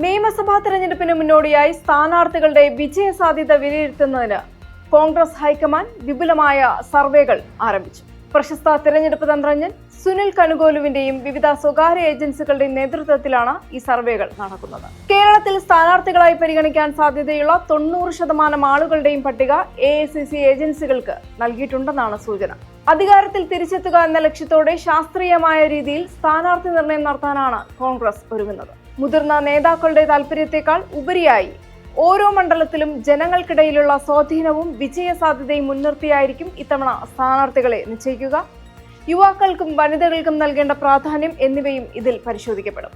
നിയമസഭാ തെരഞ്ഞെടുപ്പിന് മുന്നോടിയായി സ്ഥാനാർത്ഥികളുടെ വിജയസാധ്യത വിലയിരുത്തുന്നതിന് കോൺഗ്രസ് ഹൈക്കമാൻഡ് വിപുലമായ സർവേകൾ ആരംഭിച്ചു. പ്രശസ്ത തെരഞ്ഞെടുപ്പ് തന്ത്രജ്ഞൻ സുനിൽ കനുകോലുവിന്റെയും വിവിധ സ്വകാര്യ ഏജൻസികളുടെയും നേതൃത്വത്തിലാണ് ഈ സർവേകൾ നടക്കുന്നത്. കേരളത്തിൽ സ്ഥാനാർത്ഥികളായി പരിഗണിക്കാൻ സാധ്യതയുള്ള 90% ആളുകളുടെയും പട്ടിക AICC ഏജൻസികൾക്ക് നൽകിയിട്ടുണ്ടെന്നാണ് സൂചന. അധികാരത്തിൽ തിരിച്ചെത്തുക എന്ന ലക്ഷ്യത്തോടെ ശാസ്ത്രീയമായ രീതിയിൽ സ്ഥാനാർത്ഥി നിർണയം നടത്താനാണ് കോൺഗ്രസ് ഒരുങ്ങുന്നത്. മുതിർന്ന നേതാക്കളുടെ താൽപര്യത്തെക്കാൾ ഉപരിയായി ഓരോ മണ്ഡലത്തിലും ജനങ്ങൾക്കിടയിലുള്ള സ്വാധീനവും വിജയസാധ്യതയും മുൻനിർത്തിയായിരിക്കും ഇത്തവണ സ്ഥാനാർത്ഥികളെ നിശ്ചയിക്കുക. യുവാക്കൾക്കും വനിതകൾക്കും നൽകേണ്ട പ്രാധാന്യം എന്നിവയും ഇതിൽ പരിശോധിക്കപ്പെടും.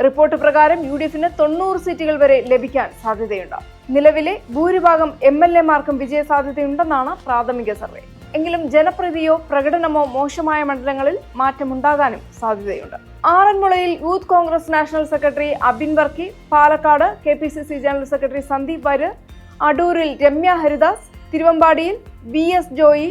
റിപ്പോർട്ട് പ്രകാരം UDFന് 90 സീറ്റുകൾ വരെ ലഭിക്കാൻ സാധ്യതയുണ്ട്. നിലവിലെ ഭൂരിഭാഗം MLA-മാർക്കും വിജയസാധ്യതയുണ്ടെന്നാണ് പ്രാഥമിക സർവേ. എങ്കിലും ജനപ്രീതിയോ പ്രകടനമോ മോശമായ മണ്ഡലങ്ങളിൽ മാറ്റമുണ്ടാകാനും സാധ്യതയുണ്ട്. ആറന്മുളയിൽ youth Congress national secretary Abin Varkey, Palakkad KPCC general secretary Sandeep Warrier, അടൂരിൽ രമ്യ ഹരിദാസ്, തിരുവമ്പാടിയിൽ VS ജോയി,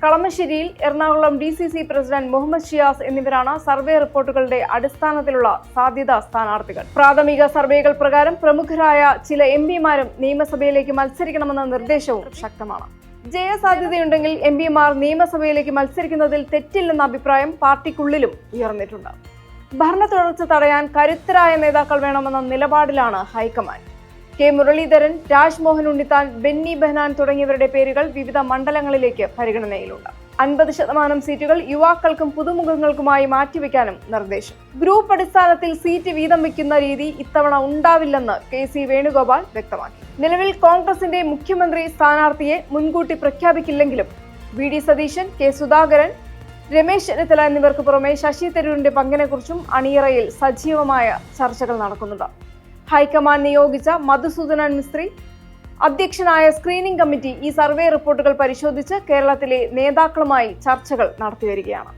കളമശ്ശേരിയിൽ എറണാകുളം DCC പ്രസിഡന്റ് മുഹമ്മദ് ഷിയാസ് എന്നിവരാണ് സർവേ റിപ്പോർട്ടുകളുടെ അടിസ്ഥാനത്തിലുള്ള സാധ്യതാ സ്ഥാനാർത്ഥികൾ. പ്രാഥമിക സർവേകൾ പ്രകാരം പ്രമുഖരായ ചില MP-മാരും നിയമസഭയിലേക്ക് മത്സരിക്കണമെന്ന നിർദ്ദേശവും ശക്തമാണ്. ജയസാധ്യതയുണ്ടെങ്കിൽ MP-മാർ നിയമസഭയിലേക്ക് മത്സരിക്കുന്നതിൽ തെറ്റില്ലെന്ന അഭിപ്രായം പാർട്ടിക്കുള്ളിലും ഉയർന്നിട്ടുണ്ട്. ഭരണ തുടർച്ച തടയാൻ കരുത്തരായ നേതാക്കൾ വേണമെന്ന നിലപാടിലാണ് ഹൈക്കമാൻഡ്. K മുരളീധരൻ, രാജ്മോഹൻ ഉണ്ണിത്താൻ, ബെന്നി ബെഹനാൻ തുടങ്ങിയവരുടെ പേരുകൾ വിവിധ മണ്ഡലങ്ങളിലേക്ക് പരിഗണനയിലുണ്ട്. 50% സീറ്റുകൾ യുവാക്കൾക്കും പുതുമുഖങ്ങൾക്കുമായി മാറ്റിവെക്കാനും നിർദ്ദേശം. ഗ്രൂപ്പ് അടിസ്ഥാനത്തിൽ സീറ്റ് വീതം വയ്ക്കുന്ന രീതി ഇത്തവണ ഉണ്ടാവില്ലെന്ന് KC വേണുഗോപാൽ വ്യക്തമാക്കി. നിലവിൽ കോൺഗ്രസിന്റെ മുഖ്യമന്ത്രി സ്ഥാനാർത്ഥിയെ മുൻകൂട്ടി പ്രഖ്യാപിക്കില്ലെങ്കിലും VD സതീശൻ, K സുധാകരൻ, രമേശ് ചെന്നിത്തല എന്നിവർക്ക് പുറമെ ശശി തരൂരിന്റെ പങ്കിനെക്കുറിച്ചും അണിയറയിൽ സജീവമായ ചർച്ചകൾ നടക്കുന്നുണ്ട്. ഹൈക്കമാൻഡ് നിയോഗിച്ച മധുസൂദനൻ മിസ്ത്രി അധ്യക്ഷനായ സ്ക്രീനിംഗ് കമ്മിറ്റി ഈ സർവേ റിപ്പോർട്ടുകൾ പരിശോധിച്ച് കേരളത്തിലെ നേതാക്കളുമായി ചർച്ചകൾ നടത്തിവരികയാണ്.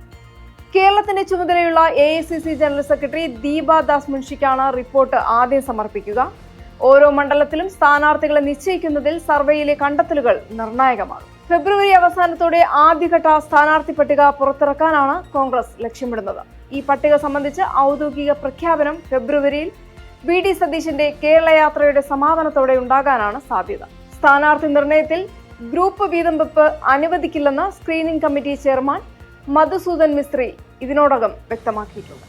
കേരളത്തിന്റെ ചുമതലയുള്ള AICC general secretary Deepa Das മുൻഷിക്കാണ് റിപ്പോർട്ട് ആദ്യം സമർപ്പിക്കുക. ഓരോ മണ്ഡലത്തിലും സ്ഥാനാർത്ഥികളെ നിശ്ചയിക്കുന്നതിൽ സർവേയിലെ കണ്ടെത്തലുകൾ നിർണായകമാണ്. ഫെബ്രുവരി അവസാനത്തോടെ ആദ്യഘട്ട സ്ഥാനാർത്ഥി പട്ടിക പുറത്തിറക്കാനാണ് കോൺഗ്രസ് ലക്ഷ്യമിടുന്നത്. ഈ പട്ടിക സംബന്ധിച്ച് ഔദ്യോഗിക പ്രഖ്യാപനം ഫെബ്രുവരിയിൽ VD സതീശന്റെ കേരള യാത്രയുടെ സമാപനത്തോടെ ഉണ്ടാകാനാണ് സാധ്യത. സ്ഥാനാർത്ഥി നിർണയത്തിൽ ഗ്രൂപ്പ് വീതം വെപ്പ് അനുവദിക്കില്ലെന്ന് screening committee chairman Madhusudan Mistry ഇതിനോടകം വ്യക്തമാക്കിയിട്ടുണ്ട്.